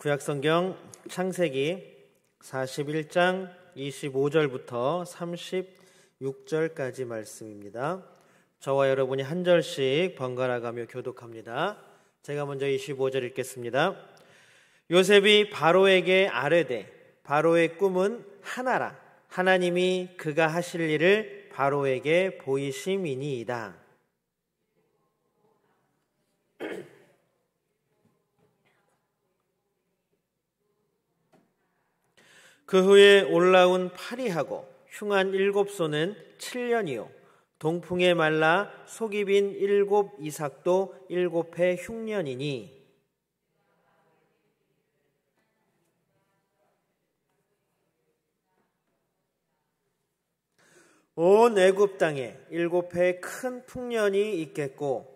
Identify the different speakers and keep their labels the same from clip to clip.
Speaker 1: 구약성경 창세기 41장 25절부터 36절까지 말씀입니다. 저와 여러분이 한 절씩 번갈아 가며 교독합니다. 제가 먼저 25절 읽겠습니다. 요셉이 바로에게 아뢰되 바로의 꿈은 하나라. 하나님이 그가 하실 일을 바로에게 보이심이니이다. 그 후에 올라온 파리하고 흉한 7소는 7년이요 동풍에 말라 속이 빈 7 이삭도 7해 흉년이니 온 애굽 땅에 7해 큰 풍년이 있겠고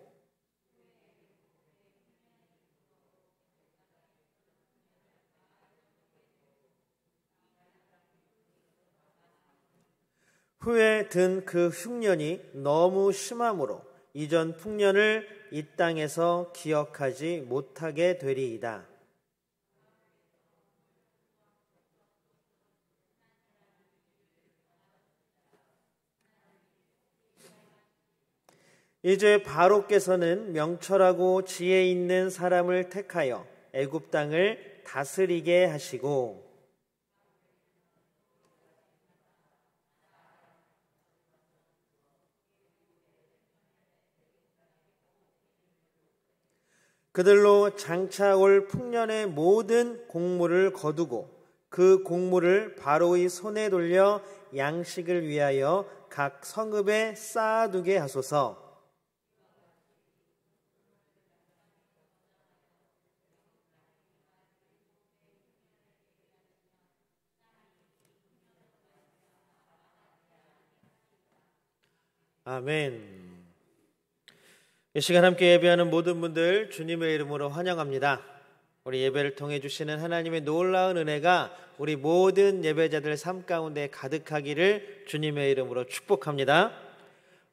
Speaker 1: 후에 든 그 흉년이 너무 심함으로 이전 풍년을 이 땅에서 기억하지 못하게 되리이다. 이제 바로께서는 명철하고 지혜 있는 사람을 택하여 애굽 땅을 다스리게 하시고 그들로 장차 올 풍년의 모든 곡물을 거두고 그 곡물을 바로의 손에 돌려 양식을 위하여 각 성읍에 쌓아두게 하소서. 아멘. 이 시간 함께 예배하는 모든 분들 주님의 이름으로 환영합니다. 우리 예배를 통해 주시는 하나님의 놀라운 은혜가 우리 모든 예배자들 삶 가운데 가득하기를 주님의 이름으로 축복합니다.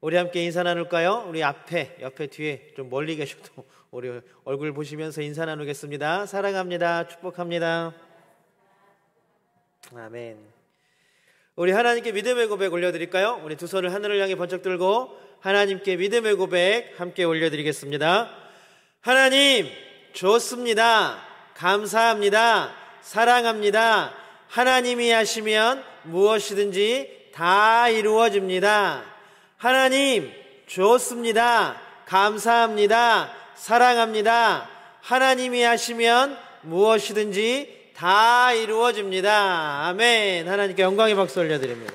Speaker 1: 우리 함께 인사 나눌까요? 우리 앞에, 옆에, 뒤에 좀 멀리 계셔도 우리 얼굴 보시면서 인사 나누겠습니다. 사랑합니다. 축복합니다. 아멘. 우리 하나님께 믿음의 고백 올려드릴까요? 우리 두 손을 하늘을 향해 번쩍 들고 하나님께 믿음의 고백 함께 올려드리겠습니다. 하나님 좋습니다. 감사합니다. 사랑합니다. 하나님이 하시면 무엇이든지 다 이루어집니다. 하나님 좋습니다. 감사합니다. 사랑합니다. 하나님이 하시면 무엇이든지 다 이루어집니다. 아멘. 하나님께 영광의 박수 올려드립니다.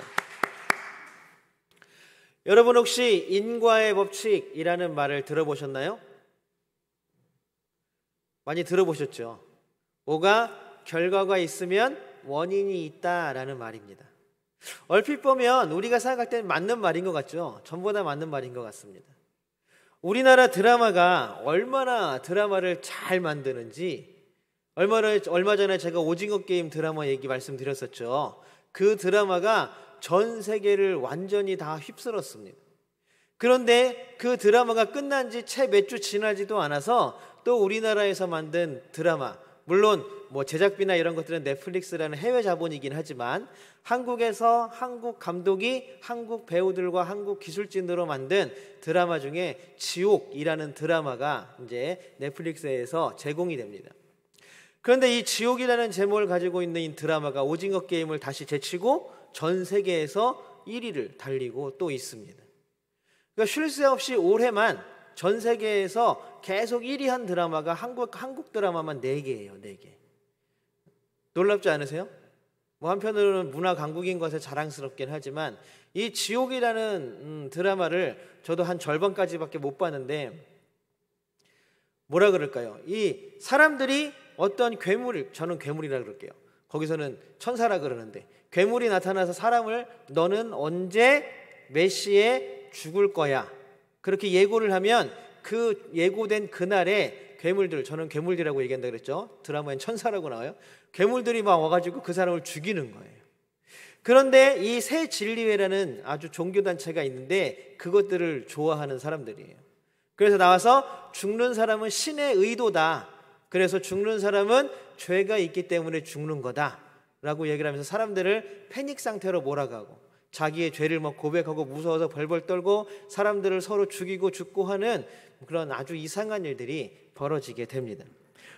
Speaker 1: 여러분 혹시 인과의 법칙이라는 말을 들어보셨나요? 많이 들어보셨죠? 뭐가 결과가 있으면 원인이 있다라는 말입니다. 얼핏 보면 우리가 생각할 때는 맞는 말인 것 같죠? 전부 다 맞는 말인 것 같습니다. 우리나라 드라마가 얼마나 드라마를 잘 만드는지 얼마 전에 제가 오징어 게임 드라마 얘기 말씀드렸었죠. 그 드라마가 전 세계를 완전히 다 휩쓸었습니다. 그런데 그 드라마가 끝난 지 채 몇 주 지나지도 않아서 또 우리나라에서 만든 드라마, 물론 뭐 제작비나 이런 것들은 넷플릭스라는 해외 자본이긴 하지만 한국에서 한국 감독이 한국 배우들과 한국 기술진으로 만든 드라마 중에 지옥이라는 드라마가 이제 넷플릭스에서 제공이 됩니다. 그런데 이 지옥이라는 제목을 가지고 있는 이 드라마가 오징어 게임을 다시 제치고 전 세계에서 1위를 달리고 또 있습니다. 그러니까 쉴 새 없이 올해만 전 세계에서 계속 1위 한 드라마가 한국 드라마만 4개예요. 4개. 놀랍지 않으세요? 뭐 한편으로는 문화 강국인 것에 자랑스럽긴 하지만 이 지옥이라는 드라마를 저도 한 절반까지밖에 못 봤는데 뭐라 그럴까요? 이 사람들이 어떤 괴물, 저는 괴물이라 그럴게요. 거기서는 천사라 그러는데 괴물이 나타나서 사람을 너는 언제 몇 시에 죽을 거야 그렇게 예고를 하면 그 예고된 그날에 괴물들, 저는 괴물들이라고 얘기한다 그랬죠. 드라마엔 천사라고 나와요. 괴물들이 막 와가지고 그 사람을 죽이는 거예요. 그런데 이 새 진리회라는 아주 종교단체가 있는데 그것들을 좋아하는 사람들이에요. 그래서 나와서 죽는 사람은 신의 의도다. 그래서 죽는 사람은 죄가 있기 때문에 죽는 거다라고 얘기를 하면서 사람들을 패닉 상태로 몰아가고 자기의 죄를 막 고백하고 무서워서 벌벌 떨고 사람들을 서로 죽이고 죽고 하는 그런 아주 이상한 일들이 벌어지게 됩니다.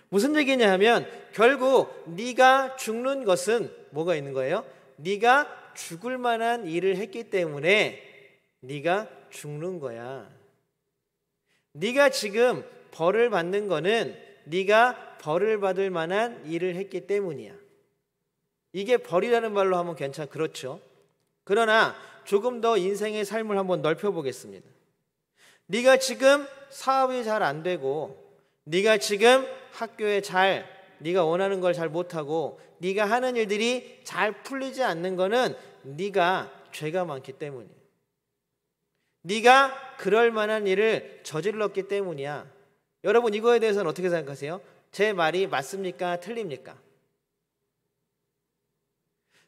Speaker 1: 무슨 얘기냐 하면 결국 네가 죽는 것은 뭐가 있는 거예요? 네가 죽을 만한 일을 했기 때문에 네가 죽는 거야. 네가 지금 벌을 받는 거는 네가 벌을 받을 만한 일을 했기 때문이야. 이게 벌이라는 말로 하면 그렇죠. 그러나 조금 더 인생의 삶을 한번 넓혀보겠습니다. 네가 지금 사업이 잘 안 되고 네가 지금 학교에 네가 원하는 걸 잘 못하고 네가 하는 일들이 잘 풀리지 않는 거는 네가 죄가 많기 때문이야. 네가 그럴 만한 일을 저질렀기 때문이야. 여러분 이거에 대해서는 어떻게 생각하세요? 제 말이 맞습니까? 틀립니까?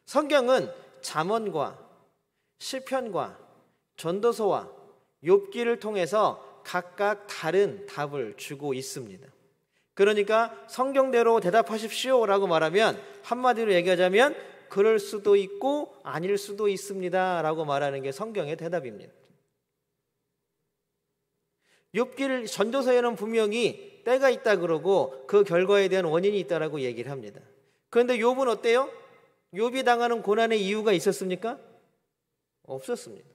Speaker 1: 성경은 잠언과 시편과 전도서와 욥기를 통해서 각각 다른 답을 주고 있습니다. 그러니까 성경대로 대답하십시오라고 말하면 한마디로 얘기하자면 그럴 수도 있고 아닐 수도 있습니다 라고 말하는 게 성경의 대답입니다. 욥기를 전도서에는 분명히 때가 있다 그러고 그 결과에 대한 원인이 있다라고 얘기를 합니다. 그런데 욥은 어때요? 욥이 당하는 고난의 이유가 있었습니까? 없었습니다.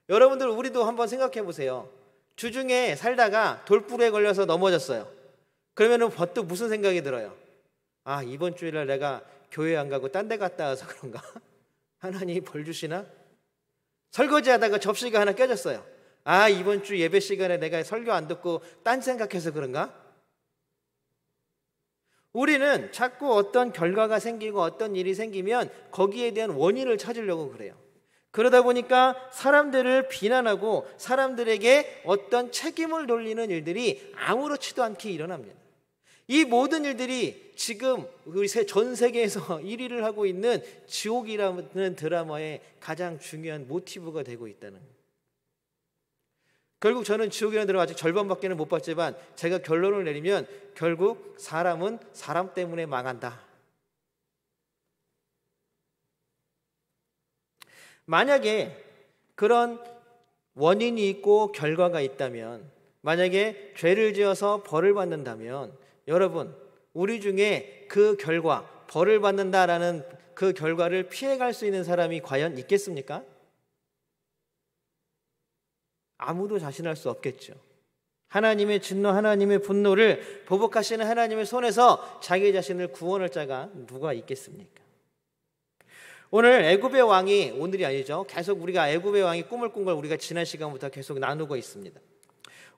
Speaker 1: 여러분들 우리도 한번 생각해 보세요. 주중에 살다가 돌불에 걸려서 넘어졌어요. 그러면 버뜩 무슨 생각이 들어요? 아, 이번 주일날 내가 교회 안 가고 딴 데 갔다 와서 그런가? 하나님이 벌 주시나? 설거지하다가 접시가 하나 깨졌어요. 아, 이번 주 예배 시간에 내가 설교 안 듣고 딴 생각해서 그런가? 우리는 자꾸 어떤 결과가 생기고 어떤 일이 생기면 거기에 대한 원인을 찾으려고 그래요. 그러다 보니까 사람들을 비난하고 사람들에게 어떤 책임을 돌리는 일들이 아무렇지도 않게 일어납니다. 이 모든 일들이 지금 우리 전 세계에서 1위를 하고 있는 지옥이라는 드라마의 가장 중요한 모티브가 되고 있다는 거예요. 결국 저는 지옥이라는 드라마 아직 절반밖에는 못 봤지만 제가 결론을 내리면 결국 사람은 사람 때문에 망한다. 만약에 그런 원인이 있고 결과가 있다면, 만약에 죄를 지어서 벌을 받는다면 여러분, 우리 중에 그 결과, 벌을 받는다라는 그 결과를 피해갈 수 있는 사람이 과연 있겠습니까? 아무도 자신할 수 없겠죠. 하나님의 진노, 하나님의 분노를 보복하시는 하나님의 손에서 자기 자신을 구원할 자가 누가 있겠습니까? 오늘 애굽의 왕이, 오늘이 아니죠, 계속 우리가 애굽의 왕이 꿈을 꾼 걸 우리가 지난 시간부터 계속 나누고 있습니다.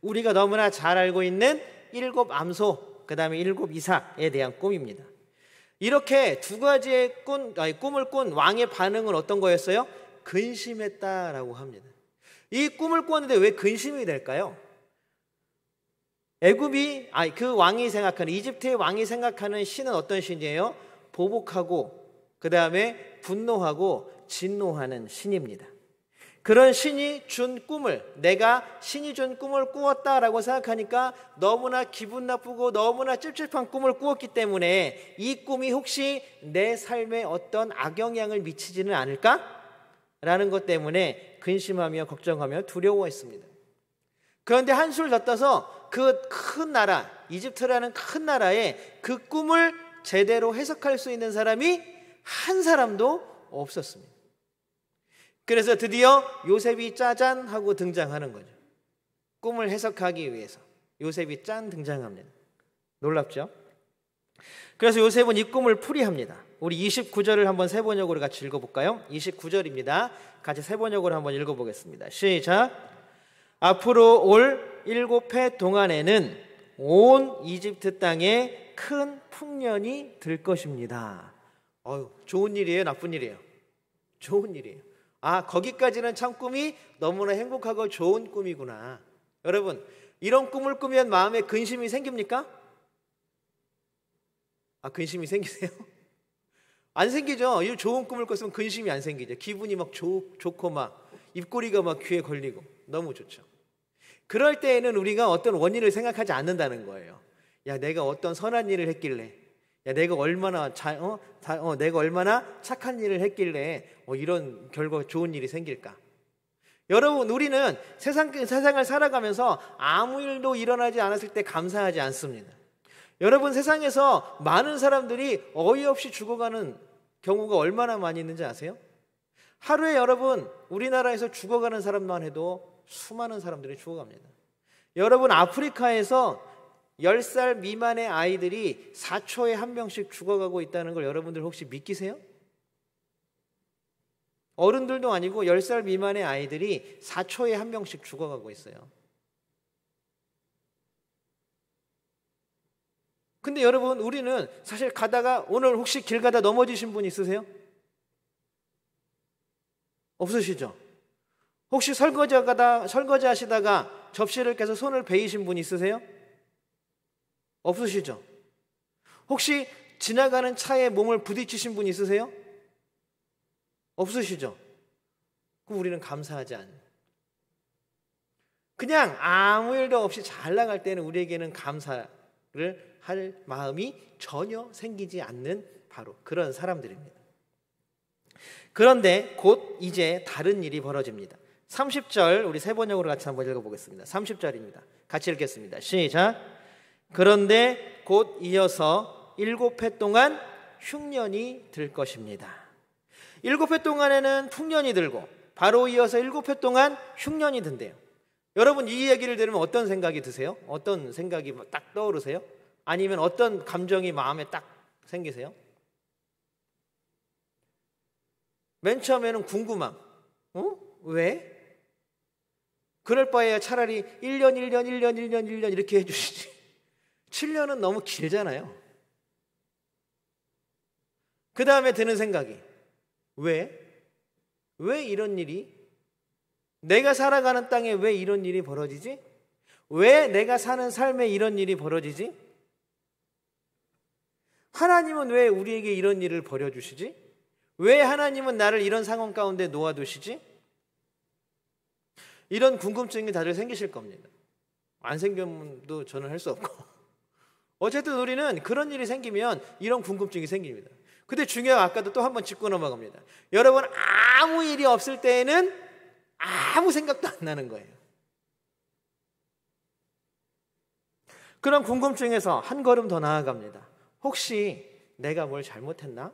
Speaker 1: 우리가 너무나 잘 알고 있는 7 암소, 그 다음에 7 이삭에 대한 꿈입니다. 이렇게 두 가지의 꿈을 꾼 왕의 반응은 어떤 거였어요? 근심했다라고 합니다. 이 꿈을 꾸었는데 왜 근심이 될까요? 애굽이, 그 왕이 생각하는, 이집트의 왕이 생각하는 신은 어떤 신이에요? 보복하고 그 다음에 분노하고 진노하는 신입니다. 그런 신이 준 꿈을, 내가 신이 준 꿈을 꾸었다라고 생각하니까 너무나 기분 나쁘고 너무나 찝찝한 꿈을 꾸었기 때문에 이 꿈이 혹시 내 삶에 어떤 악영향을 미치지는 않을까? 라는 것 때문에 근심하며 걱정하며 두려워했습니다. 그런데 한술 더 떠서 그 큰 나라, 이집트라는 큰 나라에 그 꿈을 제대로 해석할 수 있는 사람이 한 사람도 없었습니다. 그래서 드디어 요셉이 짜잔 하고 등장하는 거죠. 꿈을 해석하기 위해서 요셉이 짠 등장합니다. 놀랍죠? 그래서 요셉은 이 꿈을 풀이합니다. 우리 29절을 한번 세 번역으로 같이 읽어볼까요? 29절입니다. 같이 세 번역으로 한번 읽어보겠습니다. 시작. 앞으로 올 7해 동안에는 온 이집트 땅에 큰 풍년이 들 것입니다. 좋은 일이에요? 나쁜 일이에요? 좋은 일이에요. 거기까지는 참 꿈이 너무나 행복하고 좋은 꿈이구나. 여러분, 이런 꿈을 꾸면 마음에 근심이 생깁니까? 근심이 생기세요? 안 생기죠. 이 좋은 꿈을 꿨으면 근심이 안 생기죠. 기분이 막 좋고 막 입꼬리가 막 귀에 걸리고 너무 좋죠. 그럴 때에는 우리가 어떤 원인을 생각하지 않는다는 거예요. 야, 내가 어떤 선한 일을 했길래, 야, 내가 얼마나 내가 얼마나 착한 일을 했길래 이런 결과 좋은 일이 생길까? 여러분, 우리는 세상을 살아가면서 아무 일도 일어나지 않았을 때 감사하지 않습니다. 여러분, 세상에서 많은 사람들이 어이없이 죽어가는 경우가 얼마나 많이 있는지 아세요? 하루에 여러분, 우리나라에서 죽어가는 사람만 해도 수많은 사람들이 죽어갑니다. 여러분, 아프리카에서 10살 미만의 아이들이 4초에 한 명씩 죽어가고 있다는 걸 여러분들 혹시 믿기세요? 어른들도 아니고 10살 미만의 아이들이 4초에 한 명씩 죽어가고 있어요. 근데 여러분, 우리는 사실 가다가 오늘 혹시 길 가다 넘어지신 분 있으세요? 없으시죠? 혹시 설거지 하시다가 접시를 깨서 손을 베이신 분 있으세요? 없으시죠? 혹시 지나가는 차에 몸을 부딪히신 분 있으세요? 없으시죠? 그럼 우리는 감사하지 않아요. 그냥 아무 일도 없이 잘 나갈 때는 우리에게는 감사를 할 마음이 전혀 생기지 않는 바로 그런 사람들입니다. 그런데 곧 이제 다른 일이 벌어집니다. 30절 우리 세 번역으로 같이 한번 읽어보겠습니다. 30절입니다. 같이 읽겠습니다. 시작. 그런데 곧 이어서 7해 동안 흉년이 들 것입니다. 7해 동안에는 풍년이 들고 바로 이어서 7해 동안 흉년이 든대요. 여러분, 이 얘기를 들으면 어떤 생각이 드세요? 어떤 생각이 딱 떠오르세요? 아니면 어떤 감정이 마음에 딱 생기세요? 맨 처음에는 궁금함. 왜? 그럴 바에야 차라리 1년 이렇게 해주시지. 7년은 너무 길잖아요. 그 다음에 드는 생각이 왜 이런 일이? 내가 살아가는 땅에 왜 이런 일이 벌어지지? 왜 내가 사는 삶에 이런 일이 벌어지지? 하나님은 왜 우리에게 이런 일을 벌여주시지? 왜 하나님은 나를 이런 상황 가운데 놓아두시지? 이런 궁금증이 다들 생기실 겁니다. 안 생겨도 저는 할 수 없고. 어쨌든 우리는 그런 일이 생기면 이런 궁금증이 생깁니다. 근데 중요한 아까도 또 한 번 짚고 넘어갑니다. 여러분, 아무 일이 없을 때에는 아무 생각도 안 나는 거예요. 그런 궁금증에서 한 걸음 더 나아갑니다. 혹시 내가 뭘 잘못했나?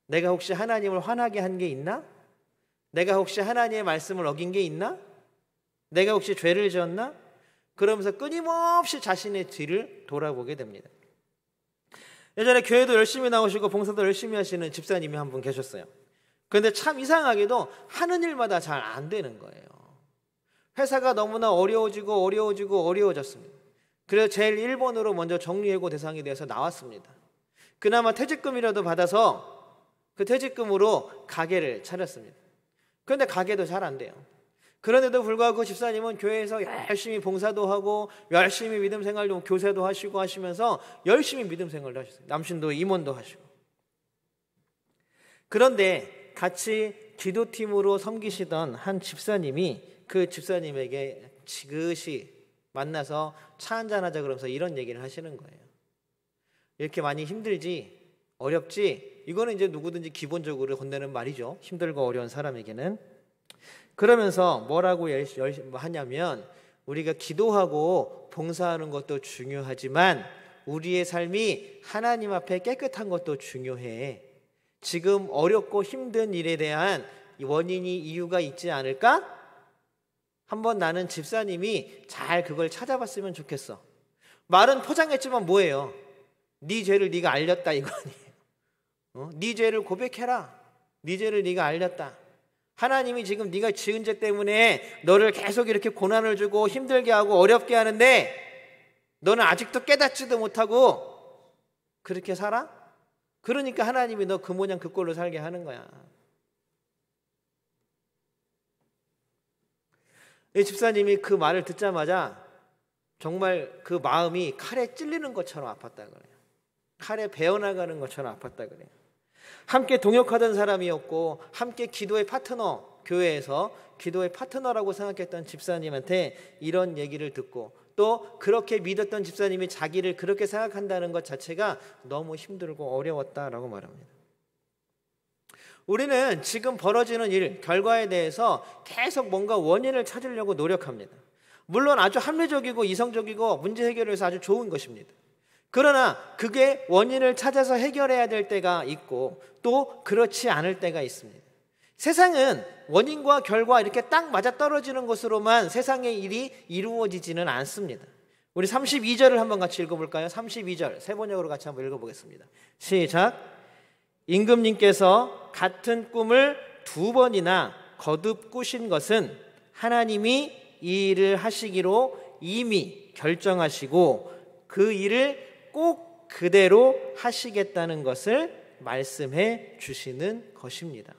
Speaker 1: 내가 혹시 하나님을 화나게 한 게 있나? 내가 혹시 하나님의 말씀을 어긴 게 있나? 내가 혹시 죄를 지었나? 그러면서 끊임없이 자신의 뒤를 돌아보게 됩니다. 예전에 교회도 열심히 나오시고 봉사도 열심히 하시는 집사님이 한 분 계셨어요. 그런데 참 이상하게도 하는 일마다 잘 안 되는 거예요. 회사가 너무나 어려워졌습니다. 그래서 제일 1번으로 먼저 정리해고 대상이 되어서 나왔습니다. 그나마 퇴직금이라도 받아서 그 퇴직금으로 가게를 차렸습니다. 그런데 가게도 잘 안 돼요. 그런데도 불구하고 집사님은 교회에서 열심히 봉사도 하고 열심히 믿음 생활도 교세도 하시고 하시면서 열심히 믿음 생활도 하셨어요. 남신도 임원도 하시고. 그런데 같이 기도팀으로 섬기시던 한 집사님이 그 집사님에게 지그시 만나서 차 한잔 하자 그러면서 이런 얘기를 하시는 거예요. 이렇게 많이 힘들지? 어렵지? 이거는 이제 누구든지 기본적으로 건네는 말이죠. 힘들고 어려운 사람에게는. 그러면서 뭐라고 하냐면 우리가 기도하고 봉사하는 것도 중요하지만 우리의 삶이 하나님 앞에 깨끗한 것도 중요해. 지금 어렵고 힘든 일에 대한 원인이 이유가 있지 않을까? 한번 나는 집사님이 잘 그걸 찾아봤으면 좋겠어. 말은 포장했지만 뭐예요? 네 죄를 네가 알렸다 이거 아니에요. 네 죄를 고백해라. 네 죄를 네가 알렸다. 하나님이 지금 네가 지은 죄 때문에 너를 계속 이렇게 고난을 주고 힘들게 하고 어렵게 하는데 너는 아직도 깨닫지도 못하고 그렇게 살아? 그러니까 하나님이 너 그 모양 그 꼴로 살게 하는 거야. 이 집사님이 그 말을 듣자마자 정말 그 마음이 칼에 찔리는 것처럼 아팠다 그래요. 칼에 베어나가는 것처럼 아팠다 그래요. 함께 동역하던 사람이었고 함께 기도의 파트너, 교회에서 기도의 파트너라고 생각했던 집사님한테 이런 얘기를 듣고 또 그렇게 믿었던 집사님이 자기를 그렇게 생각한다는 것 자체가 너무 힘들고 어려웠다라고 말합니다. 우리는 지금 벌어지는 일, 결과에 대해서 계속 뭔가 원인을 찾으려고 노력합니다. 물론 아주 합리적이고 이성적이고 문제 해결을 위해서 아주 좋은 것입니다. 그러나 그게 원인을 찾아서 해결해야 될 때가 있고 또 그렇지 않을 때가 있습니다. 세상은 원인과 결과 이렇게 딱 맞아떨어지는 것으로만 세상의 일이 이루어지지는 않습니다. 우리 32절을 한번 같이 읽어볼까요? 32절 세 번역으로 같이 한번 읽어보겠습니다. 시작. 임금님께서 같은 꿈을 2번이나 거듭 꾸신 것은 하나님이 이 일을 하시기로 이미 결정하시고 그 일을 꼭 그대로 하시겠다는 것을 말씀해 주시는 것입니다.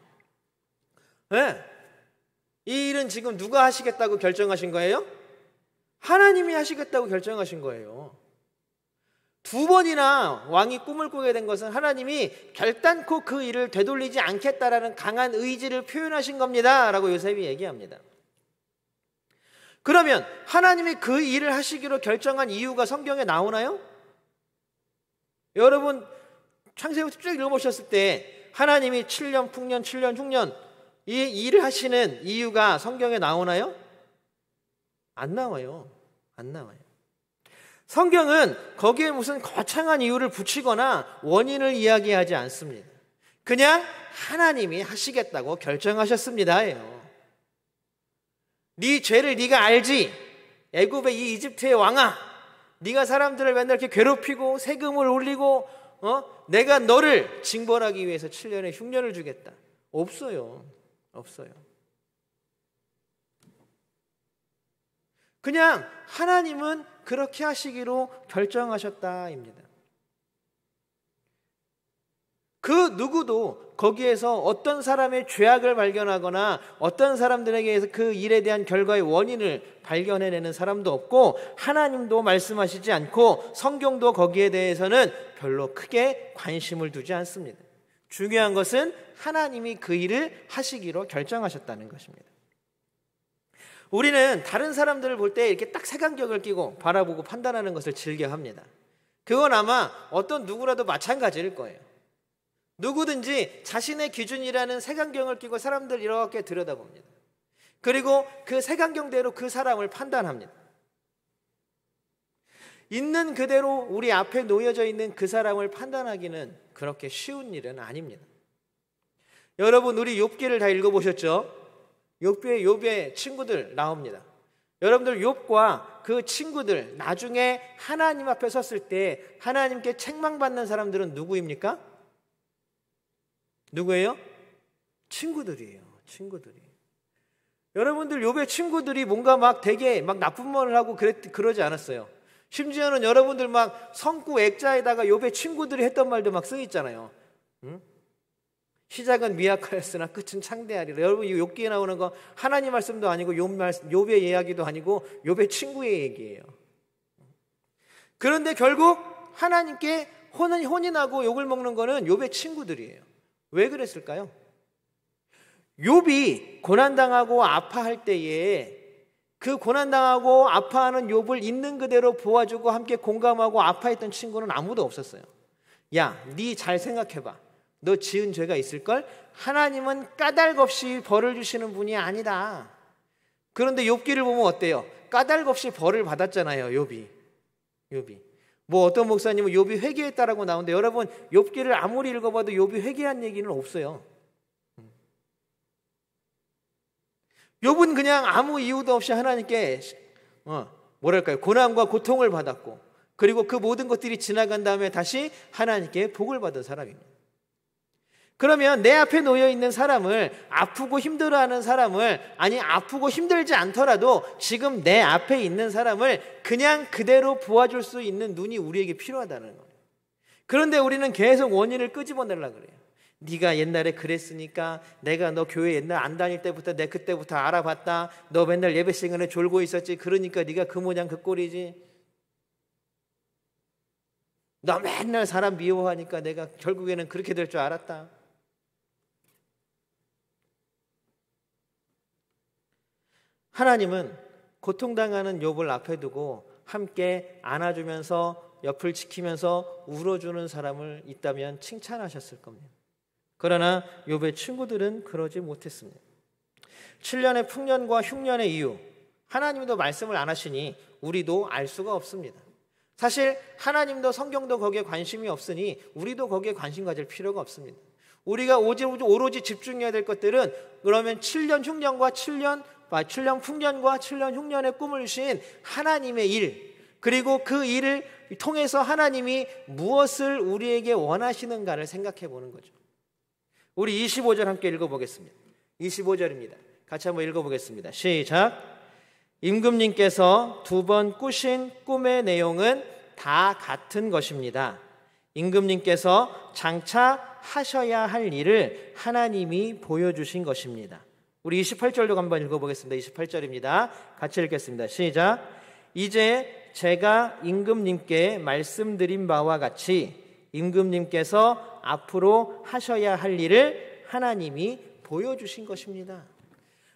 Speaker 1: 네. 이 일은 지금 누가 하시겠다고 결정하신 거예요? 하나님이 하시겠다고 결정하신 거예요. 2번이나 왕이 꿈을 꾸게 된 것은 하나님이 결단코 그 일을 되돌리지 않겠다라는 강한 의지를 표현하신 겁니다 라고 요셉이 얘기합니다. 그러면 하나님이 그 일을 하시기로 결정한 이유가 성경에 나오나요? 여러분 창세기부터 쭉 읽어보셨을 때 하나님이 7년 풍년 7년 흉년 이 일을 하시는 이유가 성경에 나오나요? 안 나와요. 안 나와요. 성경은 거기에 무슨 거창한 이유를 붙이거나 원인을 이야기하지 않습니다. 그냥 하나님이 하시겠다고 결정하셨습니다예요. 네 죄를 네가 알지? 애굽의 이 이집트의 왕아, 네가 사람들을 맨날 이렇게 괴롭히고 세금을 올리고 내가 너를 징벌하기 위해서 7년의 흉년을 주겠다. 없어요. 없어요. 그냥 하나님은 그렇게 하시기로 결정하셨다입니다. 그 누구도 거기에서 어떤 사람의 죄악을 발견하거나 어떤 사람들에게서 그 일에 대한 결과의 원인을 발견해내는 사람도 없고 하나님도 말씀하시지 않고 성경도 거기에 대해서는 별로 크게 관심을 두지 않습니다. 중요한 것은 하나님이 그 일을 하시기로 결정하셨다는 것입니다. 우리는 다른 사람들을 볼 때 이렇게 딱 색안경을 끼고 바라보고 판단하는 것을 즐겨합니다. 그건 아마 어떤 누구라도 마찬가지일 거예요. 누구든지 자신의 기준이라는 색안경을 끼고 사람들 이렇게 들여다봅니다. 그리고 그 색안경대로 그 사람을 판단합니다. 있는 그대로 우리 앞에 놓여져 있는 그 사람을 판단하기는 그렇게 쉬운 일은 아닙니다. 여러분 우리 욥기를 다 읽어보셨죠? 욥의 친구들 나옵니다. 여러분들 욥과 그 친구들 나중에 하나님 앞에 섰을 때 하나님께 책망받는 사람들은 누구입니까? 누구예요? 친구들이에요. 친구들이. 여러분들 욥의 친구들이 뭔가 막 되게 막 나쁜 말을 하고 그러지 않았어요. 심지어는 여러분들 막 성구 액자에다가 욥의 친구들이 했던 말도 막 써있잖아요. 응? 시작은 미약하였으나 끝은 창대하리라. 여러분 이 욥기에 나오는 거 하나님 말씀도 아니고 욥의 이야기도 아니고 욥의 친구의 얘기예요. 그런데 결국 하나님께 혼인하고 욕을 먹는 거는 욥의 친구들이에요. 왜 그랬을까요? 욥이 고난당하고 아파할 때에 그 고난당하고 아파하는 욥을 있는 그대로 보아주고 함께 공감하고 아파했던 친구는 아무도 없었어요. 야, 네 잘 생각해봐. 너 지은 죄가 있을걸? 하나님은 까닭 없이 벌을 주시는 분이 아니다. 그런데 욥기를 보면 어때요? 까닭 없이 벌을 받았잖아요. 욥이. 뭐 어떤 목사님은 욥이 회개했다라고 나오는데 여러분 욥기를 아무리 읽어봐도 욥이 회개한 얘기는 없어요. 욥은 그냥 아무 이유도 없이 하나님께 뭐랄까요? 고난과 고통을 받았고 그리고 그 모든 것들이 지나간 다음에 다시 하나님께 복을 받은 사람입니다. 그러면 내 앞에 놓여있는 사람을 아프고 힘들어하는 사람을 아니 아프고 힘들지 않더라도 지금 내 앞에 있는 사람을 그냥 그대로 보아줄 수 있는 눈이 우리에게 필요하다는 거예요. 그런데 우리는 계속 원인을 끄집어내려고 그래요. 네가 옛날에 그랬으니까 내가 너 교회 옛날 안 다닐 때부터 내 그때부터 알아봤다. 너 맨날 예배 시간에 졸고 있었지. 그러니까 네가 그 모양 그 꼴이지. 너 맨날 사람 미워하니까 내가 결국에는 그렇게 될 줄 알았다. 하나님은 고통당하는 욥을 앞에 두고 함께 안아주면서 옆을 지키면서 울어주는 사람을 있다면 칭찬하셨을 겁니다. 그러나 욥의 친구들은 그러지 못했습니다. 7년의 풍년과 흉년의 이유, 하나님도 말씀을 안 하시니 우리도 알 수가 없습니다. 사실 하나님도 성경도 거기에 관심이 없으니 우리도 거기에 관심 가질 필요가 없습니다. 우리가 오로지 집중해야 될 것들은 그러면 7년 흉년과 7년 풍년과 7년 흉년의 꿈을 주신 하나님의 일, 그리고 그 일을 통해서 하나님이 무엇을 우리에게 원하시는가를 생각해 보는 거죠. 우리 25절 함께 읽어보겠습니다. 25절입니다. 같이 한번 읽어보겠습니다. 시작. 임금님께서 2번 꾸신 꿈의 내용은 다 같은 것입니다. 임금님께서 장차 하셔야 할 일을 하나님이 보여주신 것입니다. 우리 28절도 한번 읽어보겠습니다. 28절입니다. 같이 읽겠습니다. 시작. 이제 제가 임금님께 말씀드린 바와 같이 임금님께서 앞으로 하셔야 할 일을 하나님이 보여주신 것입니다.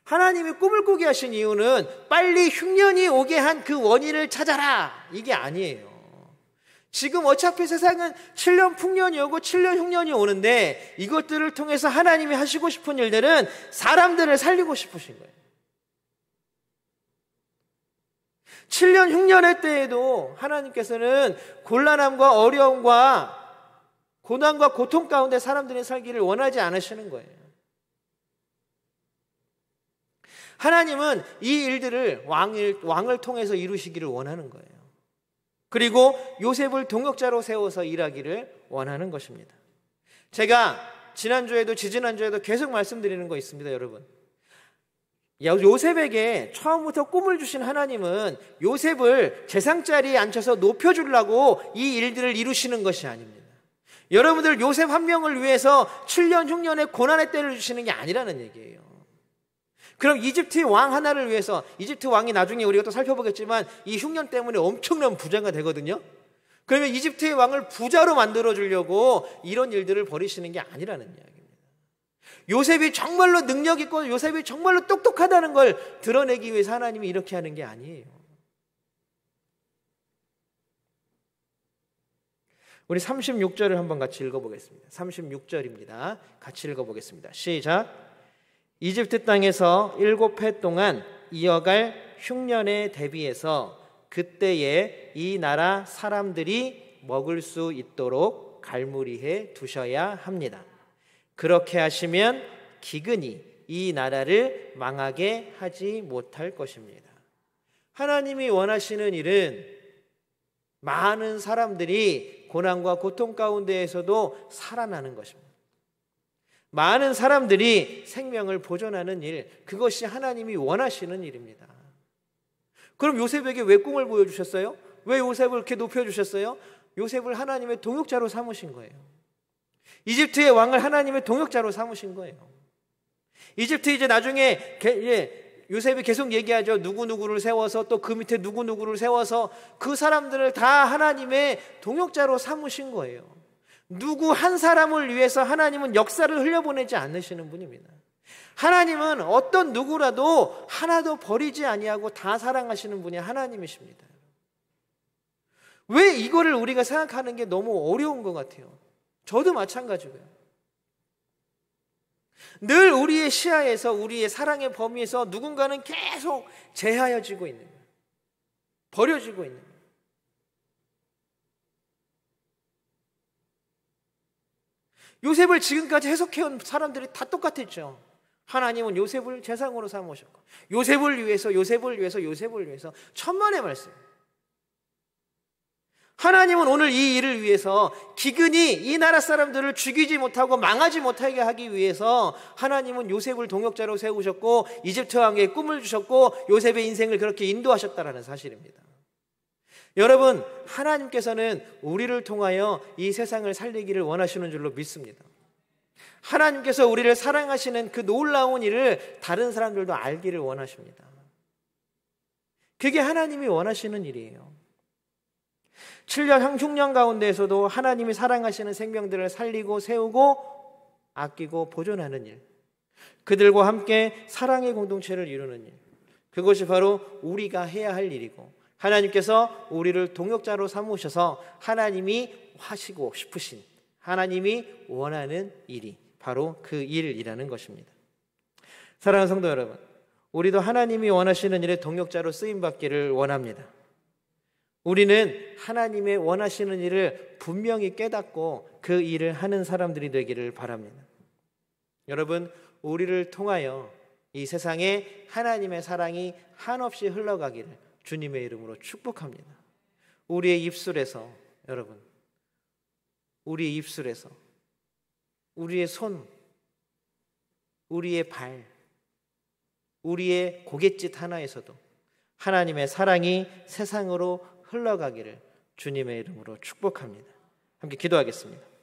Speaker 1: 하나님이 꿈을 꾸게 하신 이유는 빨리 흉년이 오게 한 그 원인을 찾아라, 이게 아니에요. 지금 어차피 세상은 7년 풍년이 오고 7년 흉년이 오는데 이것들을 통해서 하나님이 하시고 싶은 일들은 사람들을 살리고 싶으신 거예요. 7년 흉년의 때에도 하나님께서는 곤란함과 어려움과 고난과 고통 가운데 사람들이 살기를 원하지 않으시는 거예요. 하나님은 이 일들을 왕을 통해서 이루시기를 원하는 거예요. 그리고 요셉을 동역자로 세워서 일하기를 원하는 것입니다. 제가 지난주에도 지지난주에도 계속 말씀드리는 거 있습니다, 여러분. 요셉에게 처음부터 꿈을 주신 하나님은 요셉을 재상자리에 앉혀서 높여주려고 이 일들을 이루시는 것이 아닙니다. 여러분들 요셉 한 명을 위해서 7년 흉년의 고난의 때를 주시는 게 아니라는 얘기예요. 그럼 이집트의 왕 하나를 위해서, 이집트 왕이 나중에 우리가 또 살펴보겠지만 이 흉년 때문에 엄청난 부자가 되거든요. 그러면 이집트의 왕을 부자로 만들어주려고 이런 일들을 벌이시는 게 아니라는 이야기입니다. 요셉이 정말로 능력 있고 요셉이 정말로 똑똑하다는 걸 드러내기 위해서 하나님이 이렇게 하는 게 아니에요. 우리 36절을 한번 같이 읽어보겠습니다. 36절입니다. 같이 읽어보겠습니다. 시작. 이집트 땅에서 7해 동안 이어갈 흉년에 대비해서 그때에 이 나라 사람들이 먹을 수 있도록 갈무리해 두셔야 합니다. 그렇게 하시면 기근이 이 나라를 망하게 하지 못할 것입니다. 하나님이 원하시는 일은 많은 사람들이 고난과 고통 가운데에서도 살아나는 것입니다. 많은 사람들이 생명을 보존하는 일, 그것이 하나님이 원하시는 일입니다. 그럼 요셉에게 왜 꿈을 보여주셨어요? 왜 요셉을 이렇게 높여주셨어요? 요셉을 하나님의 동역자로 삼으신 거예요. 이집트의 왕을 하나님의 동역자로 삼으신 거예요. 이집트 이제 나중에 요셉이 계속 얘기하죠. 누구누구를 세워서 또 그 밑에 누구누구를 세워서 그 사람들을 다 하나님의 동역자로 삼으신 거예요. 누구 한 사람을 위해서 하나님은 역사를 흘려보내지 않으시는 분입니다. 하나님은 어떤 누구라도 하나도 버리지 아니하고 다 사랑하시는 분이 하나님이십니다. 왜 이거를 우리가 생각하는 게 너무 어려운 것 같아요. 저도 마찬가지고요. 늘 우리의 시야에서, 우리의 사랑의 범위에서 누군가는 계속 제하여지고 있는 거예요. 버려지고 있는 거예요. 요셉을 지금까지 해석해온 사람들이 다 똑같았죠. 하나님은 요셉을 재상으로 삼으셨고, 요셉을 위해서 천만의 말씀. 하나님은 오늘 이 일을 위해서 기근이 이 나라 사람들을 죽이지 못하고 망하지 못하게 하기 위해서 하나님은 요셉을 동역자로 세우셨고 이집트 왕에게 꿈을 주셨고 요셉의 인생을 그렇게 인도하셨다는 사실입니다. 여러분, 하나님께서는 우리를 통하여 이 세상을 살리기를 원하시는 줄로 믿습니다. 하나님께서 우리를 사랑하시는 그 놀라운 일을 다른 사람들도 알기를 원하십니다. 그게 하나님이 원하시는 일이에요. 7년 흉년 가운데에서도 하나님이 사랑하시는 생명들을 살리고 세우고 아끼고 보존하는 일, 그들과 함께 사랑의 공동체를 이루는 일, 그것이 바로 우리가 해야 할 일이고 하나님께서 우리를 동역자로 삼으셔서 하나님이 하시고 싶으신, 하나님이 원하는 일이 바로 그 일이라는 것입니다. 사랑하는 성도 여러분, 우리도 하나님이 원하시는 일에 동역자로 쓰임받기를 원합니다. 우리는 하나님의 원하시는 일을 분명히 깨닫고 그 일을 하는 사람들이 되기를 바랍니다. 여러분, 우리를 통하여 이 세상에 하나님의 사랑이 한없이 흘러가기를 주님의 이름으로 축복합니다. 우리의 입술에서, 여러분, 우리의 입술에서, 우리의 손, 우리의 발, 우리의 고갯짓 하나에서도 하나님의 사랑이 세상으로 흘러가기를 주님의 이름으로 축복합니다. 함께 기도하겠습니다.